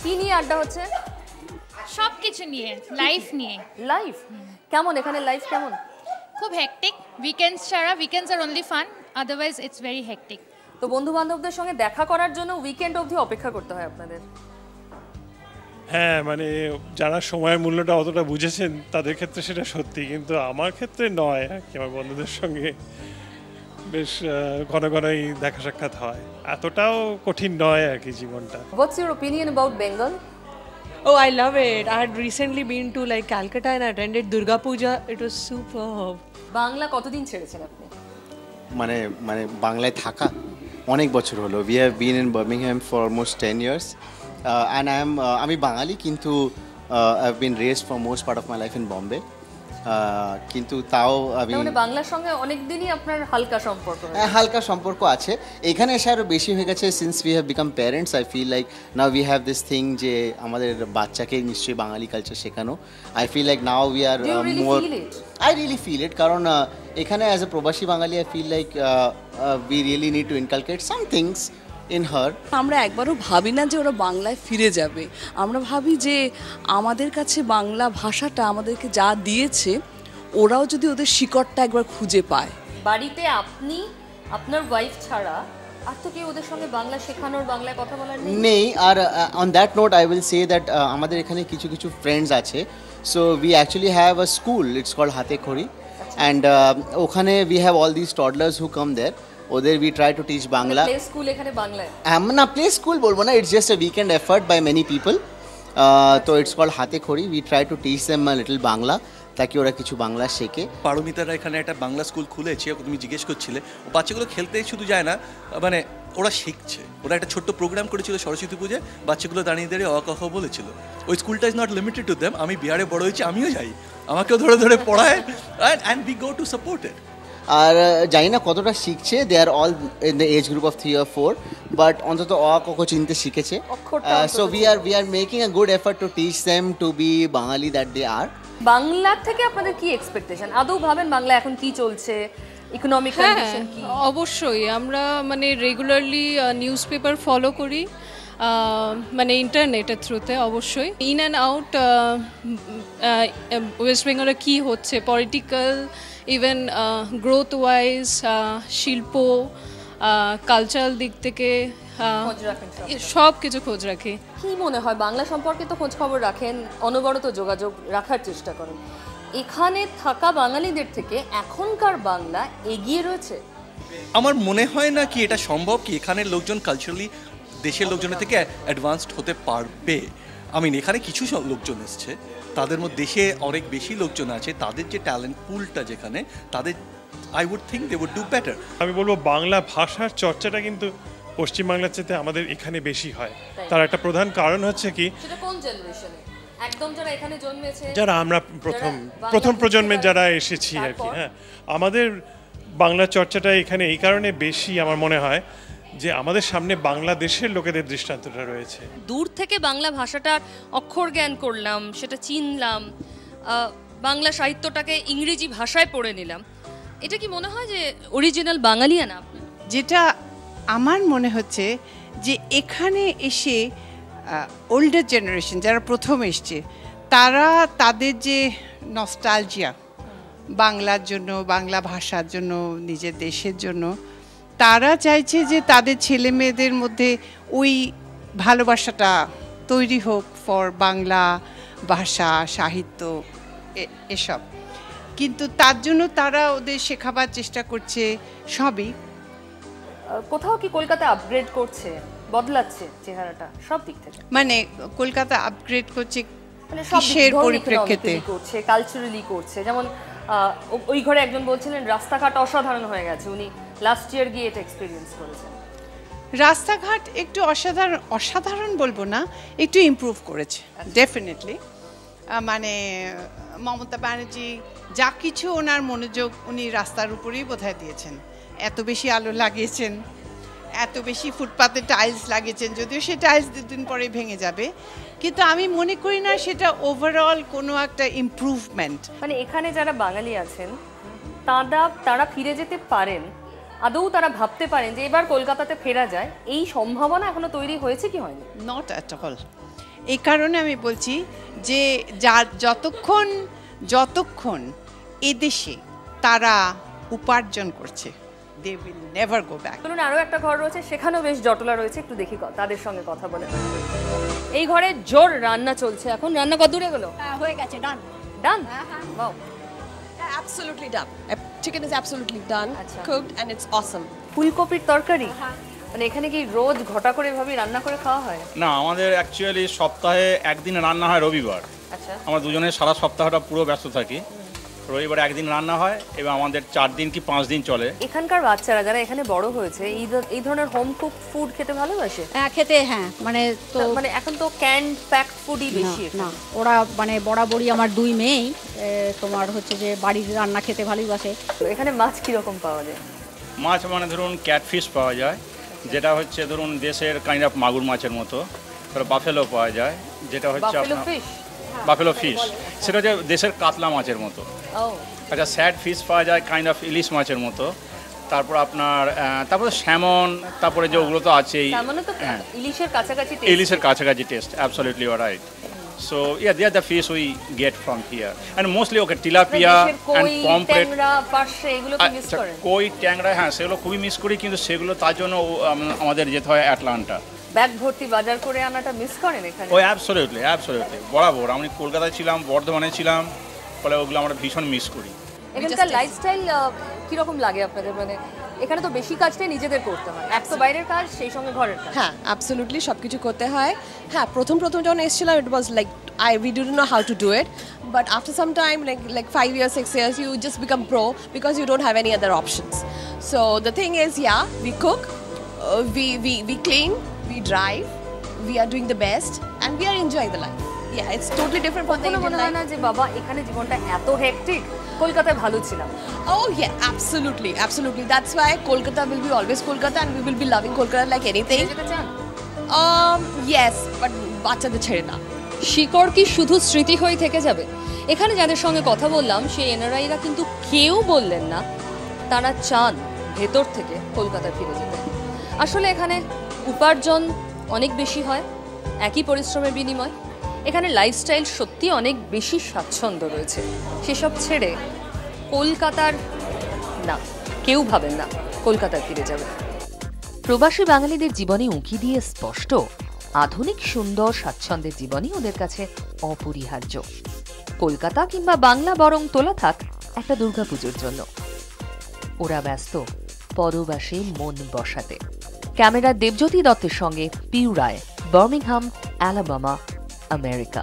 কি নিয়ে আড্ডা হচ্ছে? সব কিছু নিয়ে, লাইফ নিয়ে। লাইফ কেমন? এখানে লাইফ কেমন? খুব হেক্টিক। উইকেন্ডস ছাড়া, উইকেন্ডস আর only fun, otherwise it's very hectic. তো বন্ধু বান্ধবদের সঙ্গে দেখা করার জন্য উইকেন্ড অবধি অপেক্ষা করতে হয় আপনাদের? হ্যাঁ, মানে যারা সময়ের মূল্যটা অতটা বুঝেছেন তাদের ক্ষেত্রে সেটা সত্যি, কিন্তু আমার ক্ষেত্রে নয় আর কি। আমার বন্ধুদের সঙ্গে বেশ ঘন ঘনই দেখা সাক্ষাৎ হয়, এতটাও কঠিন নয় আর কি জীবনটা। What's your opinion about Bengal? Oh, I love it. I had recently been to like Calcutta and attended Durga Puja. It was superb. Bangla কতদিন ছেড়েছেন আপনি? মানে মানে বাংলায় থাকা অনেক বছর হলো। We have been in Birmingham for almost 10 years and আমি বাঙালি, কিন্তু I have been raised for most part of my life in Bombay. কিন্তু তাও আমি মানে বাংলার সঙ্গে অনেক দিনই আপনার হালকা সম্পর্ক? হালকা সম্পর্ক আছে। এখানে এসে আরও বেশি হয়ে গেছে since we have become parents. I feel like now we have this thing যে আমাদের বাচ্চাকে নিশ্চয়ই বাঙালি কালচার শেখানো। I feel like now we are more, I really feel it. কারণ এখানে অ্যাজ এ প্রবাসী Bangali I feel like we really need to inculcate some things in her. আমরা একবারও ভাবি না যে ওরা বাংলায় ফিরে যাবে। আমরা ভাবি যে আমাদের কাছে বাংলা ভাষাটা আমাদেরকে যা দিয়েছে, ওরাও যদি ওদের শিকড়টা একবার খুঁজে পায়। বাড়িতে আপনি, আপনার ওয়াইফ ছাড়া আর তো কেউ ওদের সঙ্গে বাংলা শেখানোর, বাংলায় কথা বলার নেই? আর on that note I will say that আমাদের এখানে কিছু কিছু ফ্রেন্ডস আছে। So we actually have a school, it's called Hate Khori, and ওখানে we have all this toddlers who come there. ওদের we try to teach Bangla. Play school এখানে বাংলায়? না, প্লে স্কুল বলবো না, it's just a weekend effort by many people. তো it's called Hate Khori. We try to teach them a little Bangla, তাকে ওরা কিছু বাংলা শেখে। পারমিতারা এখানে একটা বাংলা স্কুল খুলেছে, তুমি জিজ্ঞেস করছিলে। ও বাচ্চাগুলো খেলতে শুধু যায় না, মানে ওরা শিখছে। ওরা একটা ছোট্ট প্রোগ্রাম করেছিল সরস্বতী পুজোয়, বাচ্চাগুলো দাঁড়িয়ে দাঁড়িয়ে অ ক খ বলেছিল। ওই স্কুলটা is not limited to them. আমি বিহারে বড় হয়েছি, আমিও যাই, আমাকেও ধরে ধরে পড়ায়, and we go to support it. আর জানি না কতটা শিখছে, they are all in the age group of 3 or 4, but অন্তত অ ক খ চিনতে শিখেছে। So we are making a good effort to teach them to be Bangali that they are. Bangla থেকে আপনাদের কি এক্সপেকটেশন? আদৌ ভাবেন বাংলা এখন কি চলছে, ইকোনমিক কন্ডিশন কি? অবশ্যই আমরা মানে রেগুলারলি নিউজ পেপার ফলো করি, মানে ইন্টারনেটের থ্রুতে। অবশ্যই ইন অ্যান্ড আউট ওয়েস্ট বেঙ্গলে কী হচ্ছে, পলিটিক্যাল, ইভেন গ্রোথ ওয়াইজ, শিল্প, কালচারাল দিক থেকে সব কিছু খোঁজ রাখি। কি মনে হয়, বাংলা সম্পর্কে তো খোঁজ খবর রাখেন, অনবরত যোগাযোগ রাখার চেষ্টা করেন, এখানে থাকা বাঙালিদের থেকে এখনকার বাংলা এগিয়ে রয়েছে? আমার মনে হয় না কি এটা সম্ভব কি এখানের লোকজন কালচারালি দেশের লোকজনের থেকে অ্যাডভান্সড হতে পারবে। আমি এখানে কিছু লোকজন এসছে, তাদের মধ্যে দেশে অনেক বেশি লোকজন আছে, তাদের যে ট্যালেন্ট পুলটা যেখানে, তাদের I would think they would do better. আমি বলবো বাংলা ভাষার চর্চাটা কিন্তু পশ্চিমবাংলার চেয়ে আমাদের এখানে বেশি হয়। তার একটা প্রধান কারণ হচ্ছে কি, সেটা কোন জেনারেশনে? একদম যারা এখানে জন্মেছে, যারা আমরা প্রথম প্রজন্মে যারা এসেছি আর কি। হ্যাঁ, আমাদের বাংলা চর্চাটা এখানে এই কারণে বেশি আমার মনে হয় যে আমাদের সামনে বাংলাদেশের লোকেদের দৃষ্টান্তটা রয়েছে। দূর থেকে বাংলা ভাষাটার অক্ষর জ্ঞান করলাম, সেটা চিনলাম, বাংলা সাহিত্যটাকে ইংরেজি ভাষায় পড়ে নিলাম। এটা কি মনে হয় যে অরিজিনাল বাঙালিয়ানা আপনার? যেটা আমার মনে হচ্ছে যে এখানে এসে ওল্ডার জেনারেশন যারা প্রথম এসছে, তারা তাদের যে নস্টালজিয়া বাংলার জন্য, বাংলা ভাষার জন্য, নিজের দেশের জন্য, তারা চাইছে যে তাদের ছেলে মেয়েদের মধ্যে ওই ভালোবাসাটা তৈরি হোক ফর বাংলা ভাষা, সাহিত্য, এসব। কিন্তু তার জন্য তারা ওদের শেখাবার চেষ্টা করছে সবই। কোথাও কি কলকাতা আপগ্রেড করছে, বদলাচ্ছে চেহারাটা সব দিক থেকে? মানে কলকাতা আপগ্রেড করছে মানে সব কিসের পরিপ্রেক্ষিতে করছে? কালচারালি করছে। যেমন ওই ঘরে একজন বলছিলেন রাস্তাঘাট অসাধারণ হয়ে গেছে, উনি লাস্ট ইয়ার গিয়ে এটা এক্সপেরিয়েন্স করেছেন। রাস্তাঘাট একটু অসাধারণ বলবো না, একটু ইমপ্রুভ করেছে ডেফিনেটলি। মানে মমতা ব্যানার্জি যা কিছু ওনার মনোযোগ উনি রাস্তার উপরেই বোধহয় দিয়েছেন। এত বেশি আলো লাগিয়েছেন, এত বেশি ফুটপাতে টাইলস লাগিয়েছেন, যদিও সে টাইলস 2 দিন পরে ভেঙে যাবে, কিন্তু আমি মনে করি না সেটা ওভারঅল কোনো একটা ইমপ্রুভমেন্ট। মানে এখানে যারা বাঙালি আছেন তারা ফিরে যেতে পারেন, আদৌ তারা ভাবতে পারেন যে এবার কলকাতাতে ফেরা যায়, এই সম্ভাবনা এখনো তৈরি হয়েছে কি হয়নি? Not at all. এই কারণে আমি বলছি যে যতক্ষণ এদেশে তারা উপার্জন করছে, they will never go back. চলুন, আরও একটা ঘর রয়েছে, সেখানেও বেশ জটলা রয়েছে, একটু দেখি তাদের সঙ্গে কথা বলে। এই ঘরে জোর রান্না চলছে এখন। রান্না কত দূরে গেলো? হয়ে গেছে, ডান। ডান? Wow. Absolutely done. Chicken is absolutely done, cooked, and it's awesome. ফুলকপির তরকারি মানে এখানে কি রোজ ঘটা করে এভাবে রান্না করে খাওয়া হয়? না, আমাদের অ্যাকচুয়ালি সপ্তাহে একদিন রান্না হয় রবিবার। আচ্ছা, আমরা দুজনে সারা সপ্তাহটা পুরো ব্যস্ত থাকি। রবিবার একদিন রান্না হয় এবং আমাদের 4 দিন কি 5 দিন চলে। এখানকার বাচ্চারা যারা এখানে বড় হয়েছে এই ধরনের হোম কুক ফুড খেতে ভালোবাসে? খেতে, হ্যাঁ, মানে তো মানে এখন তো ক্যান্ড প্যাকড ফুডই বেশি। না, ওরা মানে বরাবরই আমার 2 মেয়েই তোমার হচ্ছে যে বাড়ির রান্না খেতে ভালোবাসে। এখানে মাছ কিরকম পাওয়া যায়? মাছ মানে ধরুন ক্যাটফিশ পাওয়া যায়, যেটা হচ্ছে ধরুন দেশের কাইন্ড অফ মাগুর মাছের মতো। তারপর বাফেলো পাওয়া যায়, যেটা হচ্ছে আপনার বাফেলো ফিশ, সেটা হচ্ছে দেশের কাতলা মাছের মতো। আচ্ছা, স্যাড ফিশ পাওয়া যায় কাইন্ড অফ ইলিশ মাছের মতো। তারপর আপনার তারপরে স্যামন, তারপরে যে ওগুলো তো আছেই, ইলিশের কাছাকাছি taste. Absolutely you are right. So yeah, they are the fish we get from here, and mostly okay, tilapia and pomfret, koi, ট্যাংরা, হ্যাঁ সেগুলো খুবই মিস করি, কিন্তু সেগুলো তার জন্য আমাদের যেতে হয় অ্যাটলান্টা। ব্যাগ ভর্তি বাজার করে আনাটা মিস করেন এখানে? ও অ্যাবসলিউটলি বরাবর। আমি কলকাতায় ছিলাম, বর্ধমানে ছিলাম, ফলে ওগুলো আমরা ভীষণ মিস করি। এখানকার লাইফস্টাইল কিরকম লাগে আপনাদের? মানে এখানে তো বেশি কাজটাই নিজেদের করতে হয়, এক তো বাইরের কাজ, সেই সঙ্গে ঘরের কাজ। হ্যাঁ, অ্যাবসলিউটলি সব কিছু করতে হয়। হ্যাঁ, প্রথম যখন এসেছিলাম it was like we didn't know how to do it, but after some time, like 5 years, 6 years, you just become pro because you don't have any other options. So the thing is, yeah, we cook, we clean, we drive, we are doing the best, and we are enjoying the life. Yeah, it's totally different from the Indian life. না যে বাবা এখানে জীবনটা এত hectic, কলকাতায় ভালো ছিলাম। Oh yeah, absolutely. That's why Kolkata will be always Kolkata, and we will be loving Kolkata like anything. Yes, but বাচ্চাদের ছেড়ে না। শিকড় কি শুধু স্মৃতি হয়ে থেকে যাবে? এখানে যাদের সঙ্গে কথা বললাম সেই এনআরআইরা কিন্তু কেউ বললেন না তারা চান ভেতর থেকে কলকাতায় ফিরে যেতে। আসলে এখানে উপার্জন অনেক বেশি হয় একই পরিশ্রমের বিনিময়। এখানে লাইফস্টাইল সত্যি অনেক বেশি স্বাচ্ছন্দ্য রয়েছে। সেসব ছেড়ে কলকাতার না, কেউ ভাবেন না কলকাতায় ফিরে যাবে। প্রবাসী বাঙালিদের জীবনে উঁকি দিয়ে স্পষ্ট, আধুনিক সুন্দর স্বাচ্ছন্দ্যের জীবনই ওদের কাছে অপরিহার্য। কলকাতা কিংবা বাংলা বরং তোলা থাক একটা দুর্গাপুজোর জন্য। ওরা ব্যস্ত পরবাসে মন বসাতে। ক্যামেরার দেবজ্যোতি দত্তের সঙ্গে পিউ রায়, বার্মিংহাম, অ্যালাবামা, আমেরিকা।